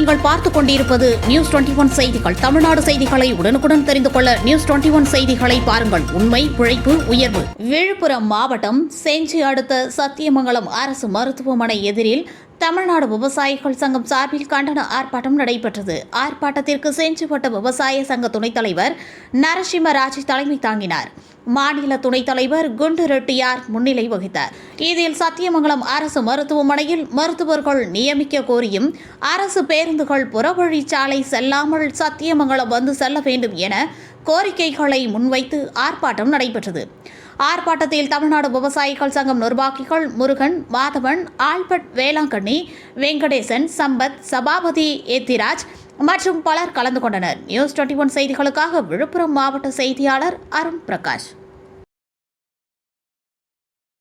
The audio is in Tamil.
நீங்கள் பார்த்துக் கொண்டிருப்பது நியூஸ் 21 செய்திகள். தமிழ்நாடு செய்திகளை உடனுக்குடன் தெரிந்து கொள்ள நியூஸ் 21 செய்திகளை பாருங்கள். உண்மை, உழைப்பு, உயர்வு. விழுப்புரம் மாவட்டம் செஞ்சி அடுத்த சத்தியமங்கலம் அரசு மருத்துவமனை எதிரில் தமிழ்நாடு விவசாயிகள் சங்கம் சார்பில் கண்டன ஆர்ப்பாட்டம் நடைபெற்றது. ஆர்ப்பாட்டத்திற்கு செஞ்சிவட்ட விவசாய சங்க துணைத் தலைவர் நரசிம்மராஜ் தலைமை தாங்கினார். மாநில துணைத் தலைவர் குண்டு ரெட்டியார் முன்னிலை வகித்தார். இதில் சத்தியமங்கலம் அரசு மருத்துவமனையில் மருத்துவர்கள் நியமிக்க கோரியும் அரசு பேருந்துகள் புறவழிச்சாலை செல்லாமல் சத்தியமங்கலம் வந்து செல்ல வேண்டும் என கோரிக்கைகளை முன்வைத்து ஆர்ப்பாட்டம் நடைபெற்றது. ஆர்ப்பாட்டத்தில் தமிழ்நாடு விவசாயிகள் சங்கம் நிர்வாகிகள் முருகன், மாதவன், ஆல்பர்ட், வேளாங்கண்ணி, வெங்கடேசன், சம்பத், சபாபதி, எத்திராஜ் மற்றும் பலர் கலந்து கொண்டனர். நியூஸ் 21 செய்திகளுக்காக விழுப்புரம் மாவட்ட செய்தியாளர் அருண் பிரகாஷ்.